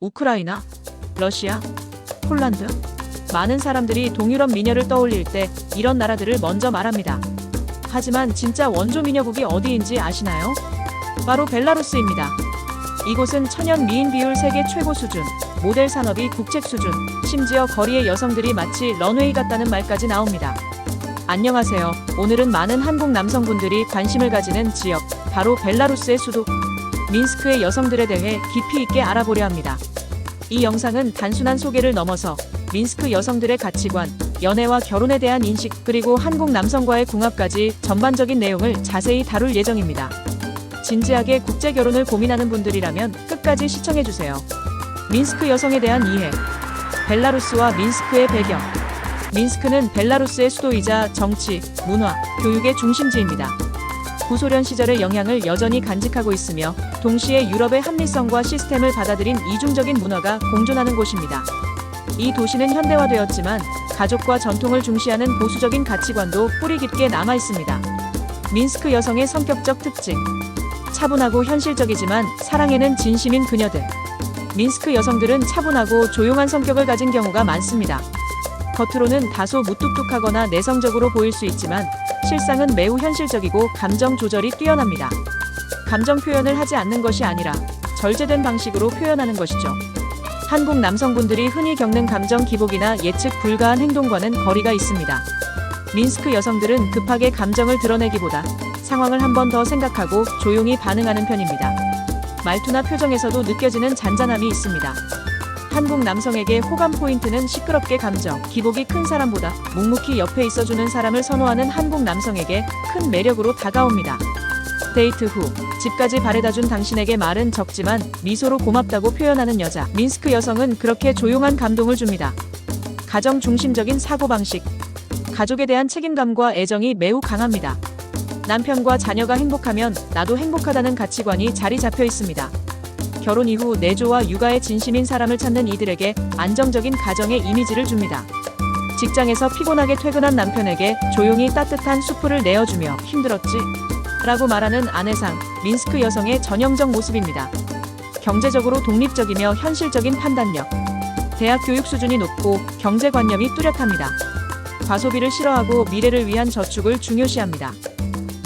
우크라이나, 러시아, 폴란드. 많은 사람들이 동유럽 미녀를 떠올릴 때 이런 나라들을 먼저 말합니다. 하지만 진짜 원조 미녀국이 어디인지 아시나요? 바로 벨라루스입니다. 이곳은 천연 미인 비율 세계 최고 수준, 모델 산업이 국책 수준, 심지어 거리의 여성들이 마치 런웨이 같다는 말까지 나옵니다. 안녕하세요. 오늘은 많은 한국 남성분들이 관심을 가지는 지역, 바로 벨라루스의 수도 민스크의 여성들에 대해 깊이 있게 알아보려 합니다. 이 영상은 단순한 소개를 넘어서 민스크 여성들의 가치관, 연애와 결혼에 대한 인식, 그리고 한국 남성과의 궁합까지 전반적인 내용을 자세히 다룰 예정입니다. 진지하게 국제 결혼을 고민하는 분들이라면 끝까지 시청해주세요. 민스크 여성에 대한 이해. 벨라루스와 민스크의 배경. 민스크는 벨라루스의 수도이자 정치, 문화, 교육의 중심지입니다. 구소련 시절의 영향을 여전히 간직하고 있으며 동시에 유럽의 합리성과 시스템을 받아들인 이중적인 문화가 공존하는 곳입니다. 이 도시는 현대화되었지만 가족과 전통을 중시하는 보수적인 가치관도 뿌리 깊게 남아 있습니다. 민스크 여성의 성격적 특징. 차분하고 현실적이지만 사랑에는 진심인 그녀들. 민스크 여성들은 차분하고 조용한 성격을 가진 경우가 많습니다. 겉으로는 다소 무뚝뚝하거나 내성적으로 보일 수 있지만 실상은 매우 현실적이고 감정 조절이 뛰어납니다. 감정 표현을 하지 않는 것이 아니라 절제된 방식으로 표현하는 것이죠. 한국 남성분들이 흔히 겪는 감정 기복이나 예측 불가한 행동과는 거리가 있습니다. 민스크 여성들은 급하게 감정을 드러내기보다 상황을 한 번 더 생각하고 조용히 반응하는 편입니다. 말투나 표정에서도 느껴지는 잔잔함이 있습니다. 한국 남성에게 호감 포인트는 시끄럽게 감정 기복이 큰 사람보다 묵묵히 옆에 있어주는 사람을 선호하는 한국 남성에게 큰 매력으로 다가옵니다. 데이트 후 집까지 바래다준 당신에게 말은 적지만 미소로 고맙다고 표현하는 여자. 민스크 여성은 그렇게 조용한 감동을 줍니다. 가정 중심적인 사고방식. 가족에 대한 책임감과 애정이 매우 강합니다. 남편과 자녀가 행복하면 나도 행복하다는 가치관이 자리 잡혀 있습니다. 결혼 이후 내조와 육아에 진심인 사람을 찾는 이들에게 안정적인 가정의 이미지를 줍니다. 직장에서 피곤하게 퇴근한 남편에게 조용히 따뜻한 수프를 내어주며 힘들었지? 라고 말하는 아내상, 민스크 여성의 전형적 모습입니다. 경제적으로 독립적이며 현실적인 판단력. 대학 교육 수준이 높고 경제관념이 뚜렷합니다. 과소비를 싫어하고 미래를 위한 저축을 중요시합니다.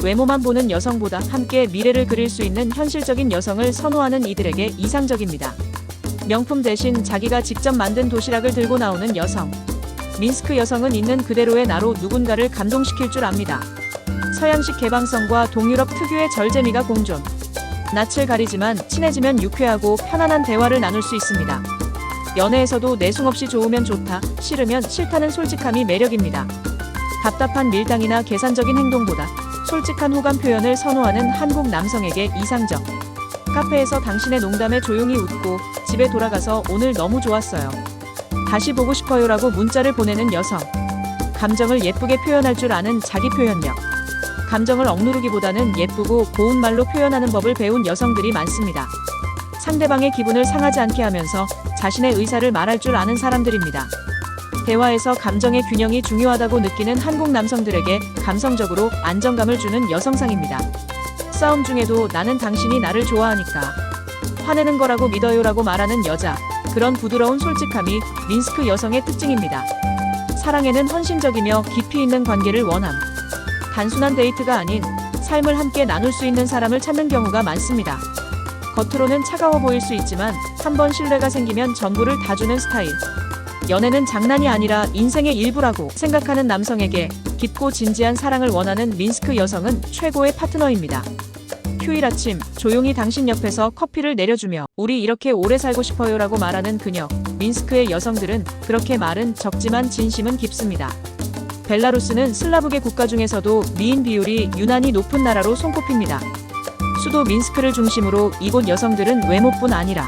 외모만 보는 여성보다 함께 미래를 그릴 수 있는 현실적인 여성을 선호하는 이들에게 이상적입니다. 명품 대신 자기가 직접 만든 도시락을 들고 나오는 여성. 민스크 여성은 있는 그대로의 나로 누군가를 감동시킬 줄 압니다. 서양식 개방성과 동유럽 특유의 절제미가 공존. 낯을 가리지만 친해지면 유쾌하고 편안한 대화를 나눌 수 있습니다. 연애에서도 내숭 없이 좋으면 좋다, 싫으면 싫다는 솔직함이 매력입니다. 답답한 밀당이나 계산적인 행동보다 솔직한 호감 표현을 선호하는 한국 남성에게 이상적. 카페에서 당신의 농담에 조용히 웃고 집에 돌아가서 오늘 너무 좋았어요. 다시 보고 싶어요라고 문자를 보내는 여성. 감정을 예쁘게 표현할 줄 아는 자기 표현력. 감정을 억누르기보다는 예쁘고 고운 말로 표현하는 법을 배운 여성들이 많습니다. 상대방의 기분을 상하지 않게 하면서 자신의 의사를 말할 줄 아는 사람들입니다. 대화에서 감정의 균형이 중요하다고 느끼는 한국 남성들에게 감성적으로 안정감을 주는 여성상입니다. 싸움 중에도 나는 당신이 나를 좋아하니까 화내는 거라고 믿어요라고 말하는 여자. 그런 부드러운 솔직함이 민스크 여성의 특징입니다. 사랑에는 헌신적이며 깊이 있는 관계를 원함. 단순한 데이트가 아닌 삶을 함께 나눌 수 있는 사람을 찾는 경우가 많습니다. 겉으로는 차가워 보일 수 있지만 한번 신뢰가 생기면 전부를 다 주는 스타일. 연애는 장난이 아니라 인생의 일부라고 생각하는 남성에게 깊고 진지한 사랑을 원하는 민스크 여성은 최고의 파트너입니다. 휴일 아침 조용히 당신 옆에서 커피를 내려주며 우리 이렇게 오래 살고 싶어요라고 말하는 그녀. 민스크의 여성들은 그렇게 말은 적지만 진심은 깊습니다. 벨라루스는 슬라브계 국가 중에서도 미인 비율이 유난히 높은 나라로 손꼽힙니다. 수도 민스크를 중심으로 이곳 여성들은 외모뿐 아니라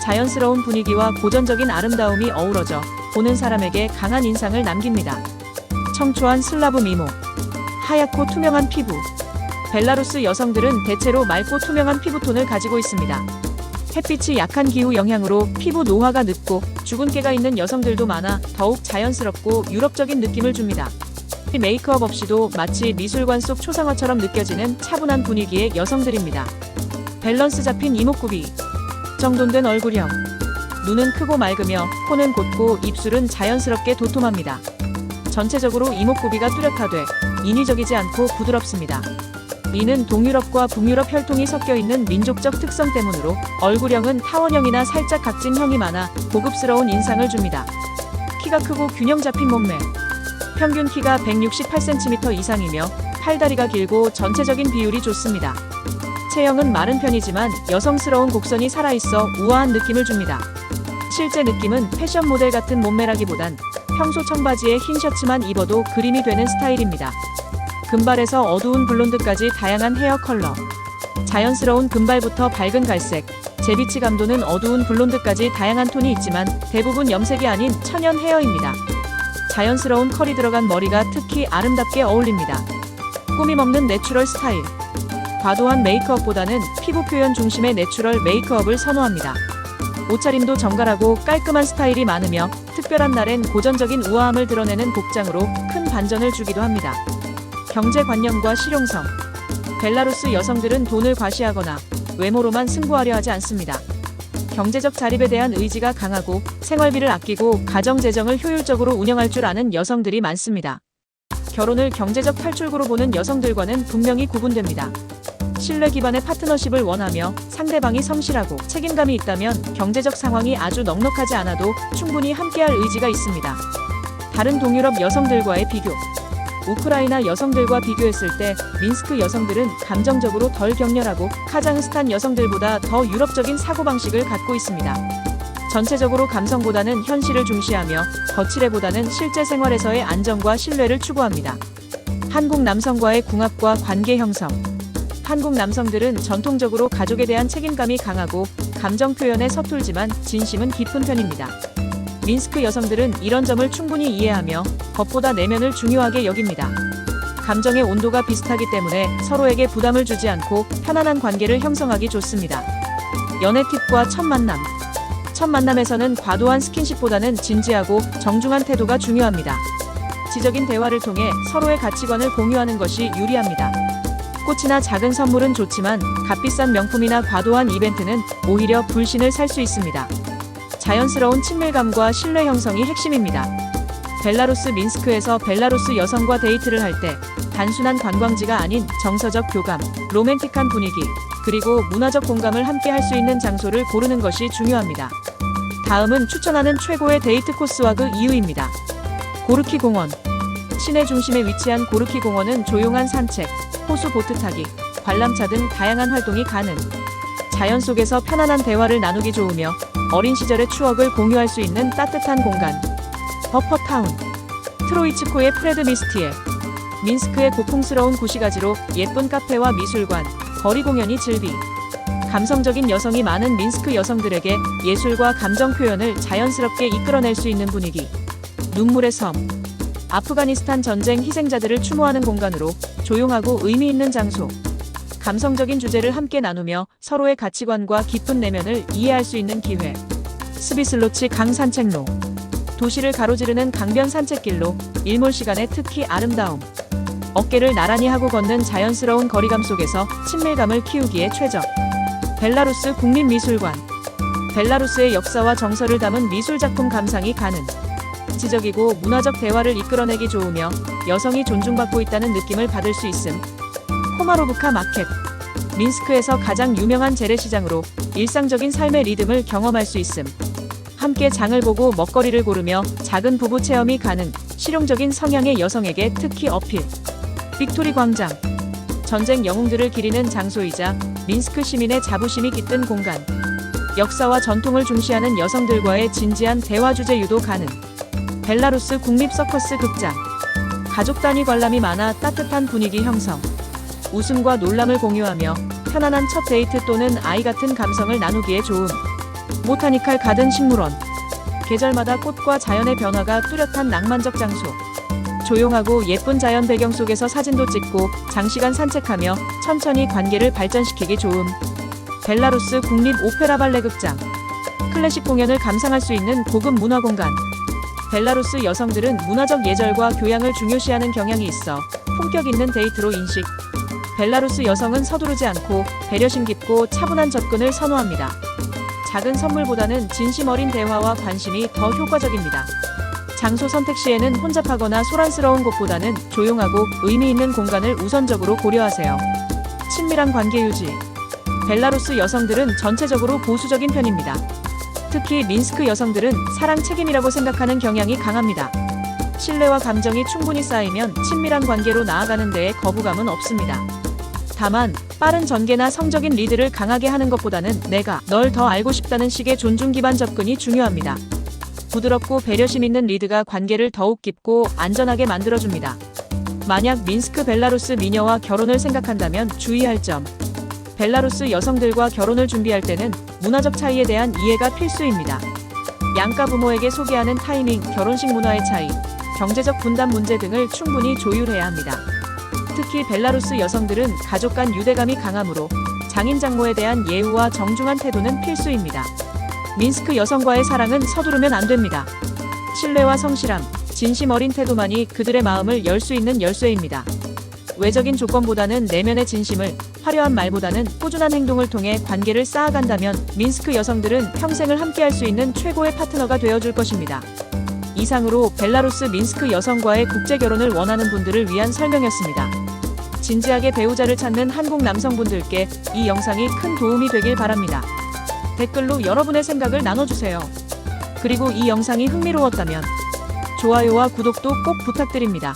자연스러운 분위기와 고전적인 아름다움이 어우러져 보는 사람에게 강한 인상을 남깁니다. 청초한 슬라브 미모. 하얗고 투명한 피부. 벨라루스 여성들은 대체로 맑고 투명한 피부톤을 가지고 있습니다. 햇빛이 약한 기후 영향으로 피부 노화가 늦고 주근깨가 있는 여성들도 많아 더욱 자연스럽고 유럽적인 느낌을 줍니다. 메이크업 없이도 마치 미술관 속 초상화처럼 느껴지는 차분한 분위기의 여성들입니다. 밸런스 잡힌 이목구비. 정돈된 얼굴형. 눈은 크고 맑으며 코는 곧고 입술은 자연스럽게 도톰합니다. 전체적으로 이목구비가 뚜렷하되 인위적이지 않고 부드럽습니다. 이는 동유럽과 북유럽 혈통이 섞여 있는 민족적 특성 때문으로 얼굴형은 타원형이나 살짝 각진형이 많아 고급스러운 인상을 줍니다. 키가 크고 균형 잡힌 몸매. 평균 키가 168cm 이상이며 팔다리가 길고 전체적인 비율이 좋습니다. 체형은 마른 편이지만 여성스러운 곡선이 살아있어 우아한 느낌을 줍니다. 실제 느낌은 패션 모델 같은 몸매라기보단 평소 청바지에 흰 셔츠만 입어도 그림이 되는 스타일입니다. 금발에서 어두운 블론드까지 다양한 헤어 컬러. 자연스러운 금발부터 밝은 갈색, 제비치 감도는 어두운 블론드까지 다양한 톤이 있지만 대부분 염색이 아닌 천연 헤어입니다. 자연스러운 컬이 들어간 머리가 특히 아름답게 어울립니다. 꾸밈 없는 내추럴 스타일. 과도한 메이크업보다는 피부 표현 중심의 내추럴 메이크업을 선호합니다. 옷차림도 정갈하고 깔끔한 스타일이 많으며 특별한 날엔 고전적인 우아함을 드러내는 복장으로 큰 반전을 주기도 합니다. 경제관념과 실용성. 벨라루스 여성들은 돈을 과시하거나 외모로만 승부하려 하지 않습니다. 경제적 자립에 대한 의지가 강하고 생활비를 아끼고 가정재정을 효율적으로 운영할 줄 아는 여성들이 많습니다. 결혼을 경제적 탈출구로 보는 여성들과는 분명히 구분됩니다. 신뢰 기반의 파트너십을 원하며 상대방이 성실하고 책임감이 있다면 경제적 상황이 아주 넉넉하지 않아도 충분히 함께할 의지가 있습니다. 다른 동유럽 여성들과의 비교. 우크라이나 여성들과 비교했을 때 민스크 여성들은 감정적으로 덜 격렬하고 카자흐스탄 여성들보다 더 유럽적인 사고방식을 갖고 있습니다. 전체적으로 감성보다는 현실을 중시하며 거칠애보다는 실제 생활에서의 안정과 신뢰를 추구합니다. 한국 남성과의 궁합과 관계 형성. 한국 남성들은 전통적으로 가족에 대한 책임감이 강하고 감정 표현에 서툴지만 진심은 깊은 편입니다. 민스크 여성들은 이런 점을 충분히 이해하며 겉보다 내면을 중요하게 여깁니다. 감정의 온도가 비슷하기 때문에 서로에게 부담을 주지 않고 편안한 관계를 형성하기 좋습니다. 연애 팁과 첫 만남. 첫 만남에서는 과도한 스킨십보다는 진지하고 정중한 태도가 중요합니다. 지적인 대화를 통해 서로의 가치관을 공유하는 것이 유리합니다. 꽃이나 작은 선물은 좋지만 값비싼 명품이나 과도한 이벤트는 오히려 불신을 살 수 있습니다. 자연스러운 친밀감과 신뢰 형성이 핵심입니다. 벨라루스 민스크에서 벨라루스 여성과 데이트를 할 때 단순한 관광지가 아닌 정서적 교감, 로맨틱한 분위기, 그리고 문화적 공감을 함께 할 수 있는 장소를 고르는 것이 중요합니다. 다음은 추천하는 최고의 데이트 코스와 그 이유입니다. 고르키 공원. 시내 중심에 위치한 고르키 공원은 조용한 산책, 호수 보트 타기, 관람차 등 다양한 활동이 가능. 자연 속에서 편안한 대화를 나누기 좋으며 어린 시절의 추억을 공유할 수 있는 따뜻한 공간. 버퍼타운. 트로이츠코의 프레드 미스티에. 민스크의 고풍스러운 구시가지로 예쁜 카페와 미술관, 거리 공연이 즐비. 감성적인 여성이 많은 민스크 여성들에게 예술과 감정 표현을 자연스럽게 이끌어낼 수 있는 분위기. 눈물의 섬. 아프가니스탄 전쟁 희생자들을 추모하는 공간으로 조용하고 의미 있는 장소. 감성적인 주제를 함께 나누며 서로의 가치관과 깊은 내면을 이해할 수 있는 기회. 스비슬로치 강 산책로. 도시를 가로지르는 강변 산책길로 일몰 시간에 특히 아름다움. 어깨를 나란히 하고 걷는 자연스러운 거리감 속에서 친밀감을 키우기에 최적. 벨라루스 국립미술관. 벨라루스의 역사와 정서를 담은 미술작품 감상이 가능. 지적이고 문화적 대화를 이끌어내기 좋으며 여성이 존중받고 있다는 느낌을 받을 수 있음. 코마로브카 마켓. 민스크에서 가장 유명한 재래시장으로 일상적인 삶의 리듬을 경험할 수 있음. 함께 장을 보고 먹거리를 고르며 작은 부부 체험이 가능. 실용적인 성향의 여성에게 특히 어필. 빅토리 광장. 전쟁 영웅들을 기리는 장소이자 민스크 시민의 자부심이 깃든 공간. 역사와 전통을 중시하는 여성들과의 진지한 대화 주제 유도 가능. 벨라루스 국립 서커스 극장. 가족 단위 관람이 많아 따뜻한 분위기 형성. 웃음과 놀람을 공유하며 편안한 첫 데이트 또는 아이 같은 감성을 나누기에 좋음. 보타니칼 가든 식물원. 계절마다 꽃과 자연의 변화가 뚜렷한 낭만적 장소. 조용하고 예쁜 자연 배경 속에서 사진도 찍고 장시간 산책하며 천천히 관계를 발전시키기 좋음. 벨라루스 국립 오페라 발레 극장. 클래식 공연을 감상할 수 있는 고급 문화 공간. 벨라루스 여성들은 문화적 예절과 교양을 중요시하는 경향이 있어 품격 있는 데이트로 인식. 벨라루스 여성은 서두르지 않고 배려심 깊고 차분한 접근을 선호합니다. 작은 선물보다는 진심 어린 대화와 관심이 더 효과적입니다. 장소 선택 시에는 혼잡하거나 소란스러운 곳보다는 조용하고 의미 있는 공간을 우선적으로 고려하세요. 친밀한 관계 유지. 벨라루스 여성들은 전체적으로 보수적인 편입니다. 특히 민스크 여성들은 사랑 책임이라고 생각하는 경향이 강합니다. 신뢰와 감정이 충분히 쌓이면 친밀한 관계로 나아가는 데에 거부감은 없습니다. 다만 빠른 전개나 성적인 리드를 강하게 하는 것보다는 내가 널 더 알고 싶다는 식의 존중 기반 접근이 중요합니다. 부드럽고 배려심 있는 리드가 관계를 더욱 깊고 안전하게 만들어줍니다. 만약 민스크 벨라루스 미녀와 결혼을 생각한다면 주의할 점. 벨라루스 여성들과 결혼을 준비할 때는 문화적 차이에 대한 이해가 필수입니다. 양가 부모에게 소개하는 타이밍, 결혼식 문화의 차이, 경제적 분담 문제 등을 충분히 조율해야 합니다. 특히 벨라루스 여성들은 가족 간 유대감이 강하므로 장인 장모에 대한 예우와 정중한 태도는 필수입니다. 민스크 여성과의 사랑은 서두르면 안 됩니다. 신뢰와 성실함, 진심 어린 태도만이 그들의 마음을 열 수 있는 열쇠입니다. 외적인 조건보다는 내면의 진심을, 화려한 말보다는 꾸준한 행동을 통해 관계를 쌓아간다면 민스크 여성들은 평생을 함께할 수 있는 최고의 파트너가 되어줄 것입니다. 이상으로 벨라루스 민스크 여성과의 국제 결혼을 원하는 분들을 위한 설명이었습니다. 진지하게 배우자를 찾는 한국 남성분들께 이 영상이 큰 도움이 되길 바랍니다. 댓글로 여러분의 생각을 나눠주세요. 그리고 이 영상이 흥미로웠다면 좋아요와 구독도 꼭 부탁드립니다.